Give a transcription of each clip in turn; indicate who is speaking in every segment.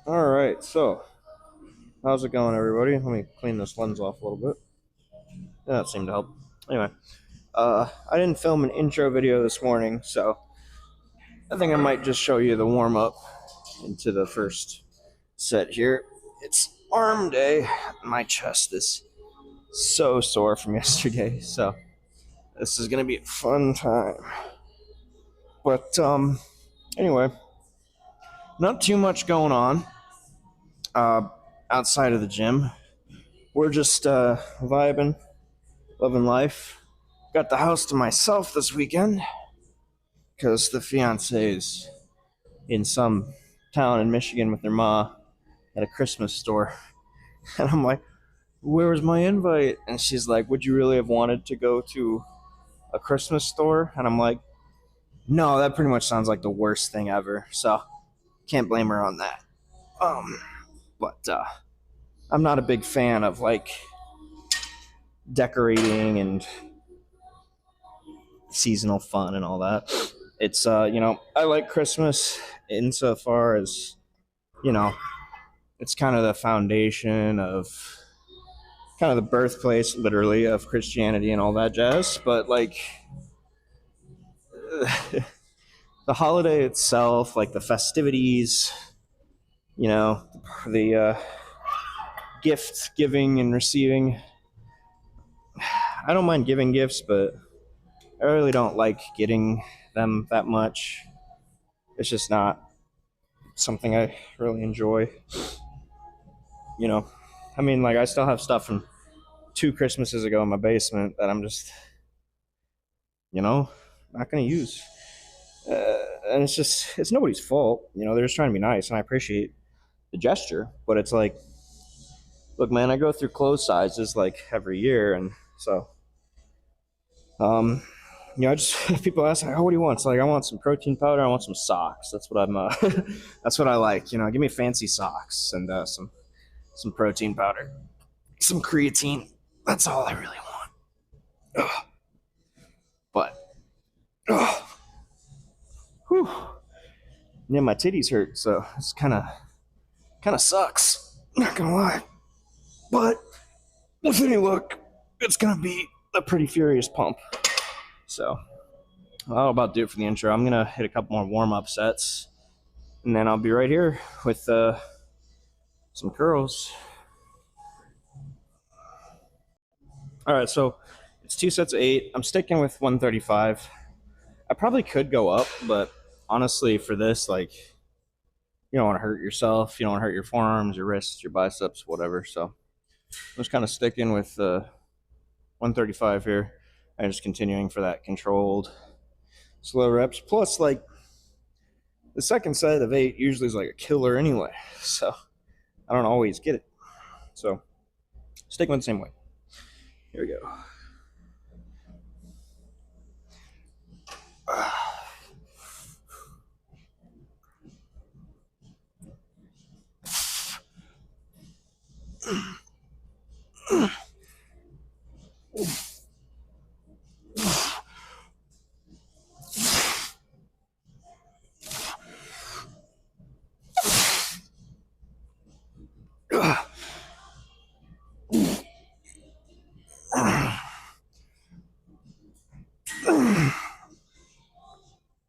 Speaker 1: All right, so how's it going, everybody? Let me clean this lens off a little bit. Yeah, that seemed to help. Anyway, I didn't film an intro video this morning, so I think I might just show you the warm up into the first set here. It's arm day. My chest is so sore from yesterday, so this is gonna be a fun time. But anyway, not too much going on uh, outside of the gym. We're just vibing, loving life. Got the house to myself this weekend because the fiance is in some town in Michigan with their ma at a Christmas store. And I'm like, where was my invite? And she's like, would you really have wanted to go to a Christmas store? And I'm like, no, that pretty much sounds like the worst thing ever. So can't blame her on that. Um, but I'm not a big fan of like decorating and seasonal fun and all that. It's I like Christmas insofar as you know it's kind of the foundation of kind of the birthplace, literally, of Christianity and all that jazz. But like the holiday itself, like the festivities, you know, the gift giving and receiving. I don't mind giving gifts, but I really don't like getting them that much. It's just not something I really enjoy. You know, I mean, like I still have stuff from 2 Christmases ago in my basement that I'm just, not gonna use. And it's nobody's fault. They're just trying to be nice, and I appreciate the gesture. But it's like, look, man, I go through clothes sizes like every year, and so, um, I just people ask, like, oh, what do you want? It's like I want some protein powder. I want some socks. That's what I'm. That's what I like. Give me fancy socks and some protein powder, some creatine. That's all I really want. Ugh. But, ugh. Whew. Yeah, my titties hurt, so it's kind of sucks. Not gonna lie, but with any luck, it's gonna be a pretty furious pump. So I'll about do it for the intro. I'm gonna hit a couple more warm up sets, and then I'll be right here with some curls. All right, so it's 2 sets of 8. I'm sticking with 135. I probably could go up, but honestly, for this, like, you don't want to hurt yourself. You don't want to hurt your forearms, your wrists, your biceps, whatever. So I'm just kind of sticking with 135 here and just continuing for that controlled slow reps. Plus, like, the second set of 8 usually is like a killer anyway. So I don't always get it. So stick with the same way. Here we go.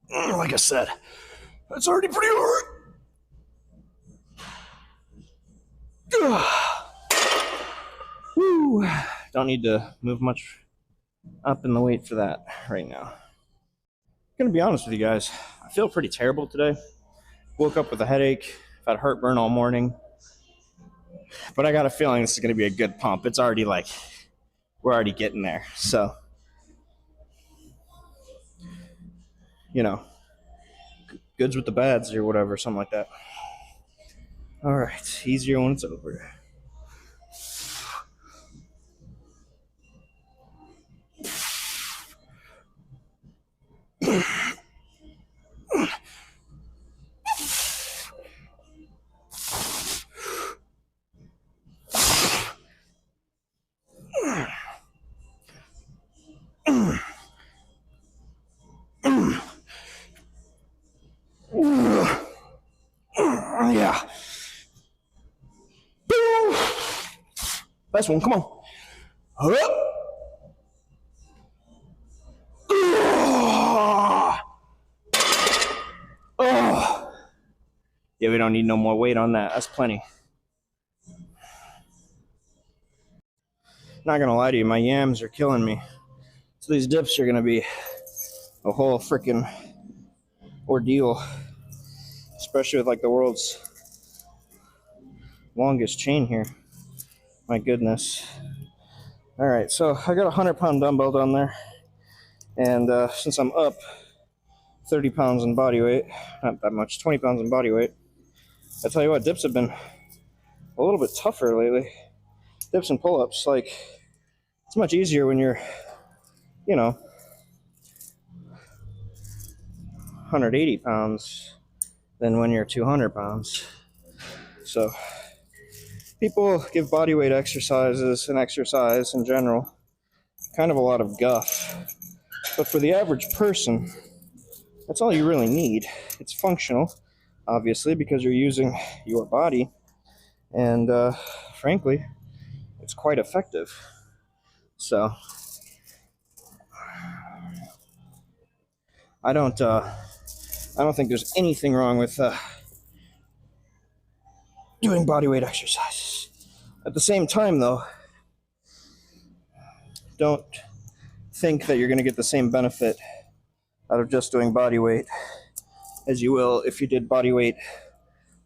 Speaker 1: Like I said, it's already pretty hard. Woo. Don't need to move much up in the weight for that right now. I'm gonna be honest with you guys. I feel pretty terrible today. Woke up with a headache. I've had heartburn all morning. But I got a feeling this is gonna be a good pump. It's already like we're already getting there. So, goods with the bads or whatever, something like that. All right, easier when it's over. Yeah. Last one, come on. Oh. Yeah, we don't need no more weight on that. That's plenty. Not gonna lie to you, my yams are killing me. So these dips are gonna be a whole freaking ordeal, especially with like the world's longest chain here. My goodness. All right, so I got a 100-pound dumbbell down there, and since I'm up 30 pounds in body weight, not that much, 20 pounds in body weight, I tell you what, dips have been a little bit tougher lately. Dips and pull-ups, like, it's much easier when you're, 180 pounds than when you're 200 pounds. So people give body weight exercises and exercise in general kind of a lot of guff. But for the average person, that's all you really need. It's functional, obviously, because you're using your body. And frankly, it's quite effective. So I don't think there's anything wrong with doing body weight exercises. At the same time, though, don't think that you're going to get the same benefit out of just doing body weight as you will if you did body weight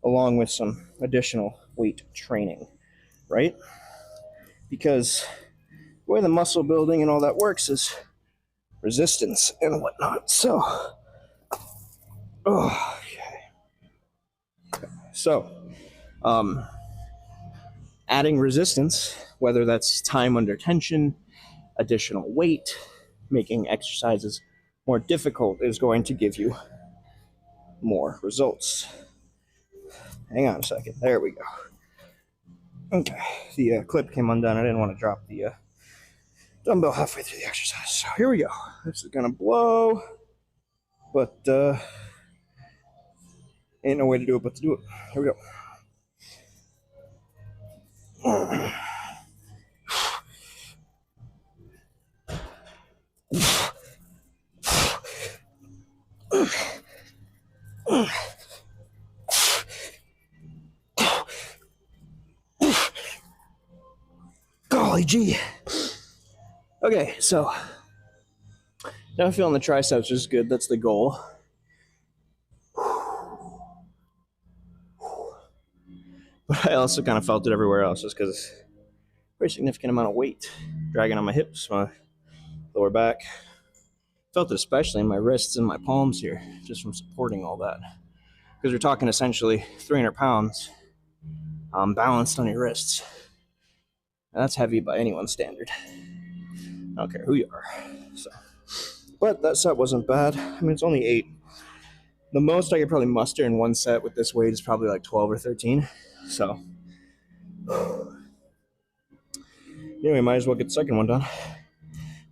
Speaker 1: along with some additional weight training, right? Because the way the muscle building and all that works is resistance and whatnot. So, adding resistance, whether that's time under tension, additional weight, making exercises more difficult, is going to give you more results. Hang on a second. There we go. Okay, the clip came undone. I didn't want to drop the dumbbell halfway through the exercise. So here we go. This is gonna blow, but ain't no way to do it but to do it. Here we go. Golly gee. Okay, so now I'm feeling the triceps, which is good. That's the goal. But I also kind of felt it everywhere else, just because a very significant amount of weight dragging on my hips, my lower back. Felt it especially in my wrists and my palms here, just from supporting all that. Because we're talking essentially 300 pounds balanced on your wrists. And that's heavy by anyone's standard. I don't care who you are. So, but that set wasn't bad. I mean, it's only 8. The most I could probably muster in one set with this weight is probably like 12 or 13. So, anyway, might as well get the second one done.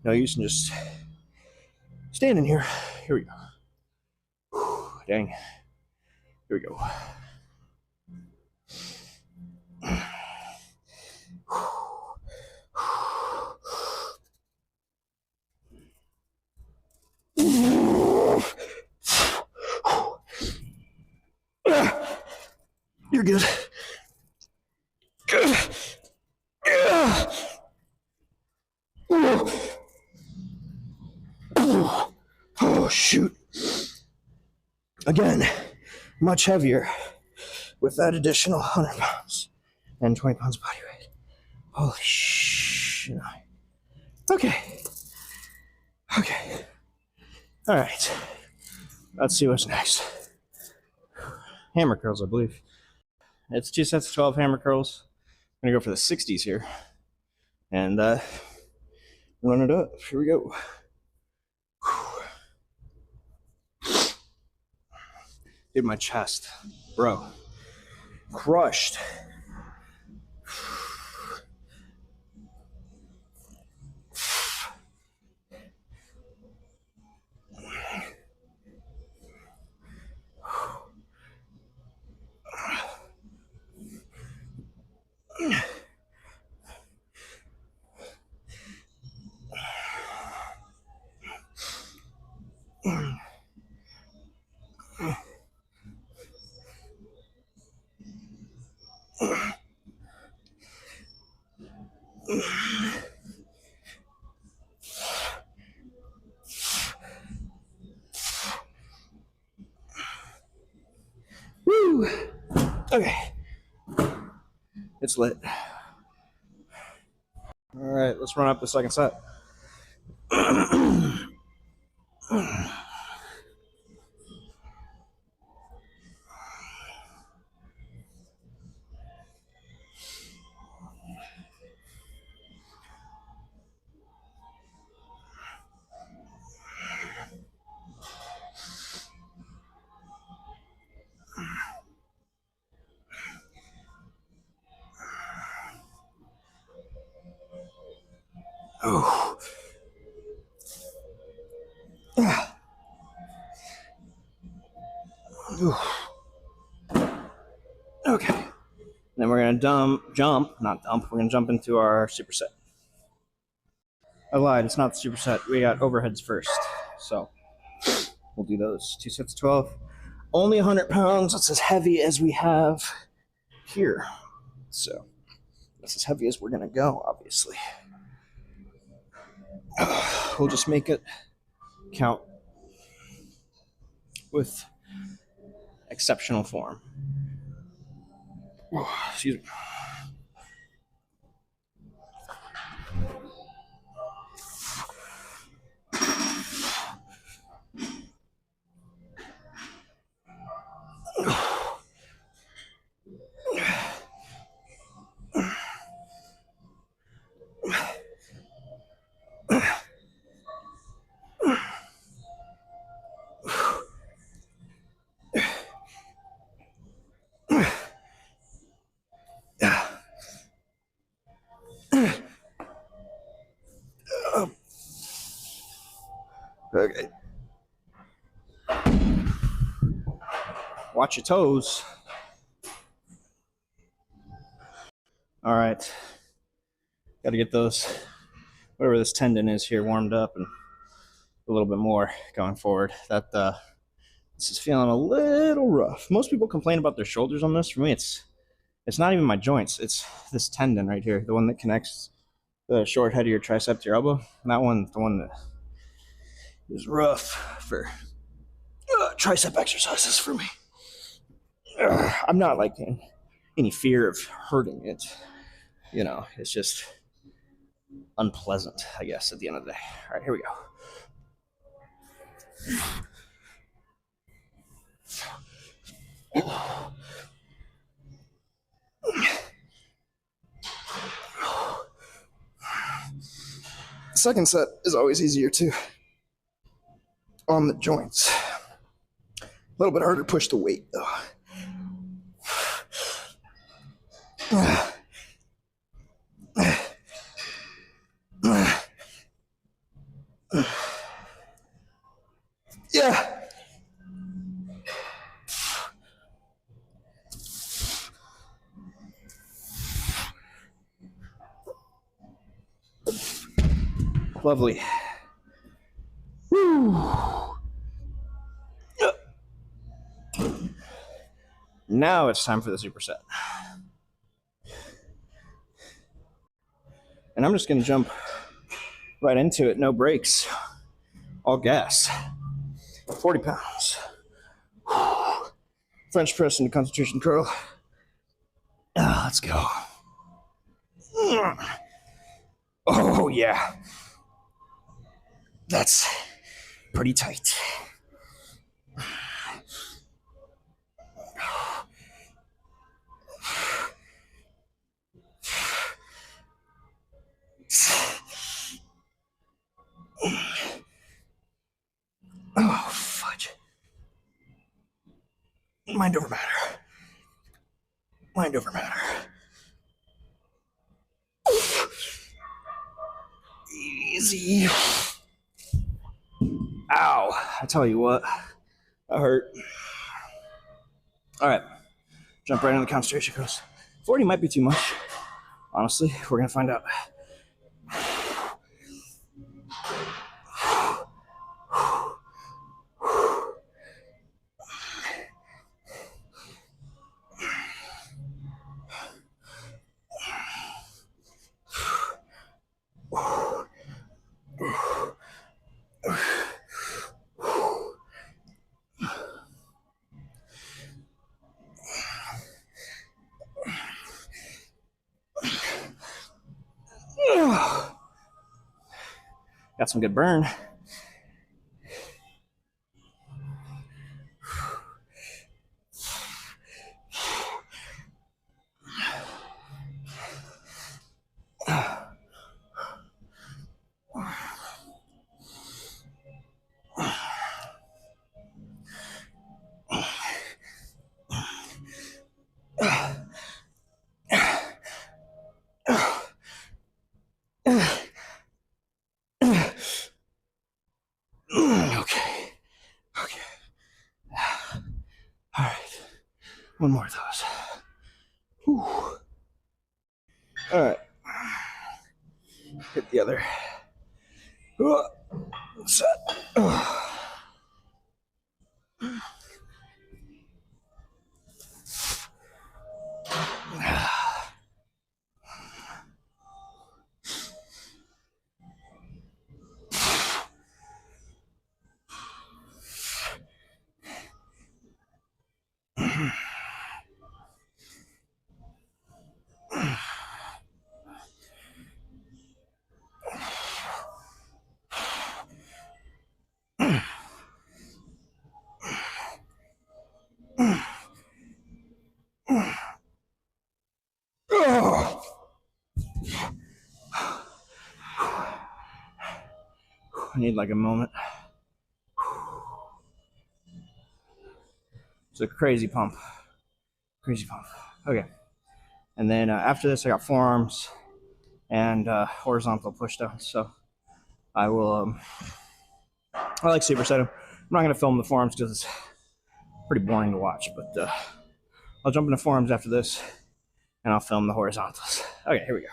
Speaker 1: No use in just standing here. Here we go. Dang. Here we go. You're good. Good. Oh, shoot. Again, much heavier with that additional 100 pounds and 20 pounds body weight. Holy shit. Okay. Okay. All right. Let's see what's next. Hammer curls, I believe. It's 2 sets of 12 hammer curls. I'm going to go for the 60s here. And run it up. Here we go. Dude, my chest. Bro. Crushed. Woo! Okay. It's lit. All right, let's run up the second set. Oh. Okay. Then we're gonna we're gonna jump into our superset. I lied, it's not the superset. We got overheads first. So we'll do those. 2 sets of 12. Only 100 pounds. That's as heavy as we have here. So that's as heavy as we're gonna go, obviously. We'll just make it count with exceptional form. Excuse me. Okay. Watch your toes. All right. Got to get those, whatever this tendon is here, warmed up and a little bit more going forward. This is feeling a little rough. Most people complain about their shoulders on this. For me, it's not even my joints. It's this tendon right here, the one that connects the short head of your tricep to your elbow. And that one, the one that is rough for tricep exercises for me. I'm not like in any fear of hurting it. You know, it's just unpleasant, I guess, at the end of the day. All right, here we go. Second set is always easier too. On the joints. A little bit harder to push the weight though. Yeah. Lovely. Woo. Now it's time for the superset. And I'm just going to jump right into it, no brakes, all gas. 40 pounds. French press into concentration curl. Let's go. Oh, yeah. That's pretty tight. Oh, fudge. Mind over matter. Mind over matter. Easy. Ow. I tell you what, that hurt. All right. Jump right into the concentration curls. 40 might be too much. Honestly, we're going to find out. Got some good burn. Okay. Okay. All right. One more of those. Whew. All right. Hit the other. Set. I need like a moment. It's a crazy pump. Crazy pump. Okay. And then after this, I got forearms and horizontal push downs. So I will, I like supersetting. I'm not going to film the forearms because it's pretty boring to watch, but I'll jump into forearms after this and I'll film the horizontals. Okay, here we go.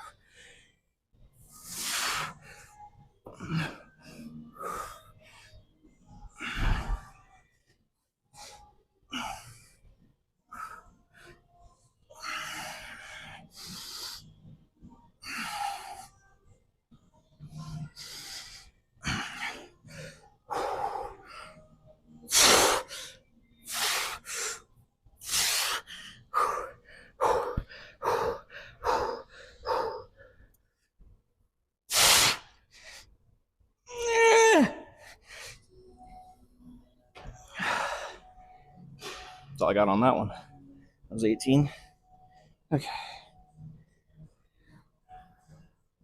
Speaker 1: That's all I got on that one. That was 18. Okay.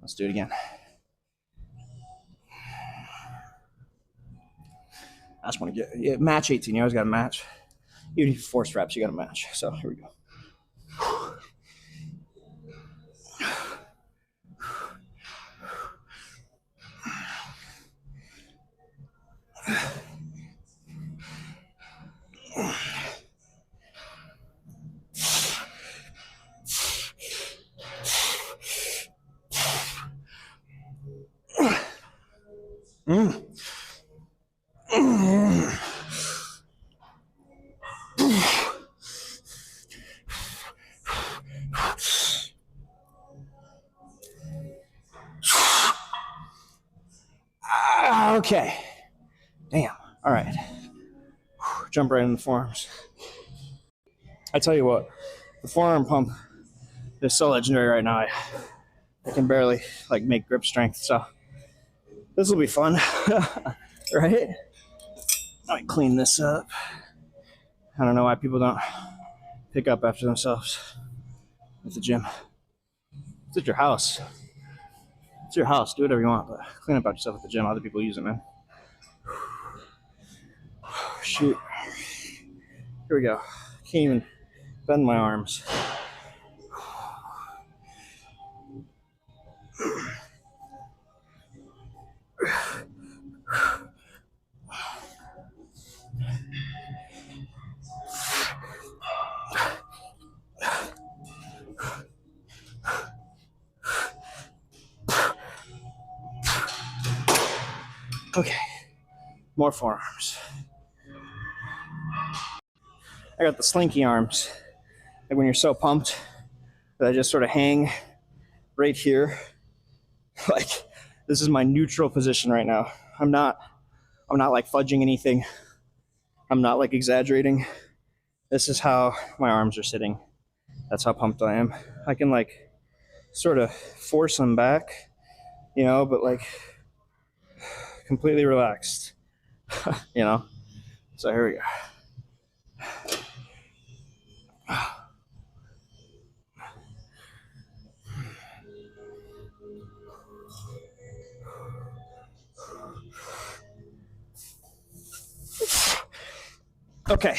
Speaker 1: Let's do it again. I just want to get match 18. You always got to match. Even if you force reps, you got to match. So here we go. Okay. Damn. All right. Jump right in the forearms. I tell you what, the forearm pump is so legendary right now. I can barely like make grip strength. So this will be fun, right? Let me clean this up. I don't know why people don't pick up after themselves at the gym. It's at your house. It's your house. Do whatever you want, but clean up after yourself at the gym. Other people use it, man. Shoot. Here we go. Can't even bend my arms. Okay, more forearms. I got the slinky arms. Like when you're so pumped that I just sort of hang right here. Like this is my neutral position right now. I'm not like fudging anything. I'm not like exaggerating. This is how my arms are sitting. That's how pumped I am. I can like sort of force them back, you know, but like completely relaxed. You know? So here we go. Okay.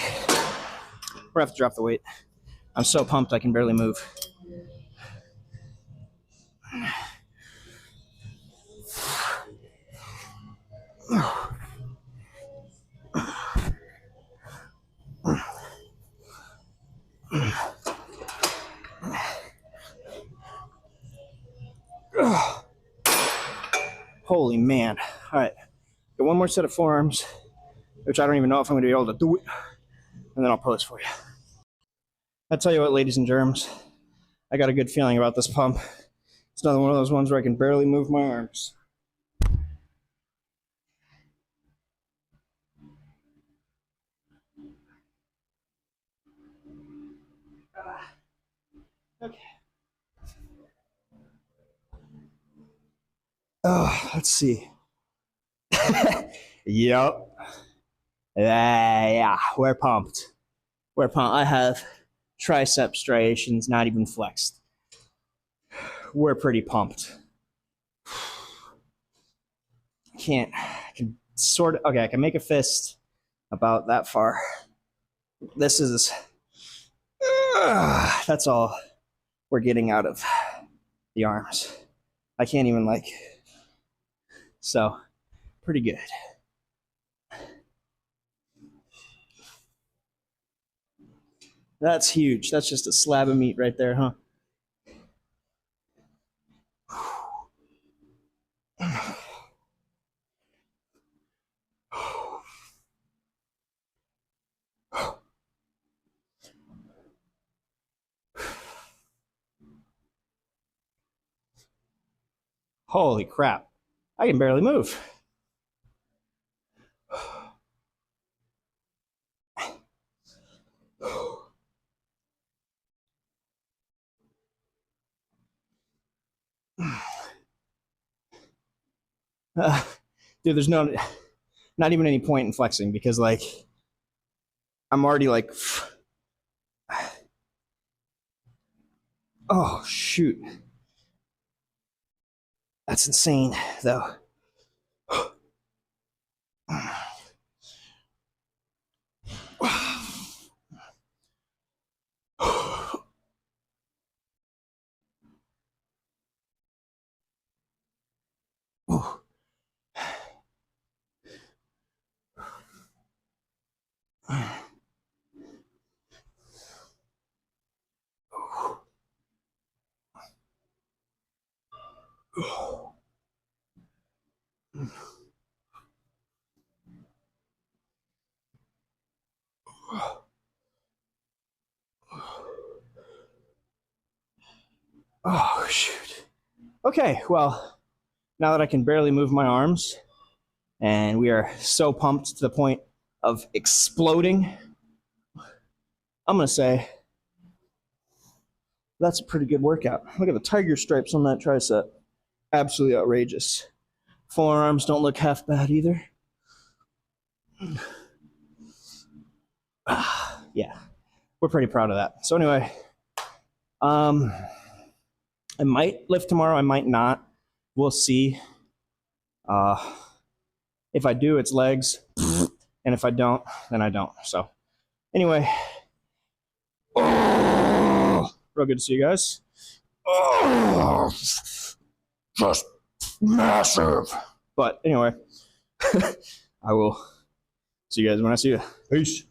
Speaker 1: We're gonna have to drop the weight. I'm so pumped I can barely move. Holy man. All right. Got one more set of forearms, which I don't even know if I'm going to be able to do it. And then I'll pose for you. I tell you what, ladies and germs, I got a good feeling about this pump. It's another one of those ones where I can barely move my arms. Okay. Oh, let's see. Yep. Yeah, we're pumped. We're pumped. I have tricep striations, not even flexed. We're pretty pumped. I can sort of, okay, I can make a fist about that far. This is, that's all we're getting out of the arms. I can't even like, so pretty good. That's huge. That's just a slab of meat right there, huh? Holy crap. I can barely move. Dude, there's not even any point in flexing because like I'm already like, oh shoot. That's insane though. Oh shoot. Okay, well, now that I can barely move my arms and we are so pumped to the point of exploding, I'm gonna say that's a pretty good workout. Look at the tiger stripes on that tricep. Absolutely outrageous. Forearms don't look half bad either. Yeah, we're pretty proud of that. So anyway, I might lift tomorrow, I might not. We'll see. If I do, it's legs. And if I don't, then I don't. So anyway, real good to see you guys. Just massive. But anyway, I will see you guys when I see you. Peace.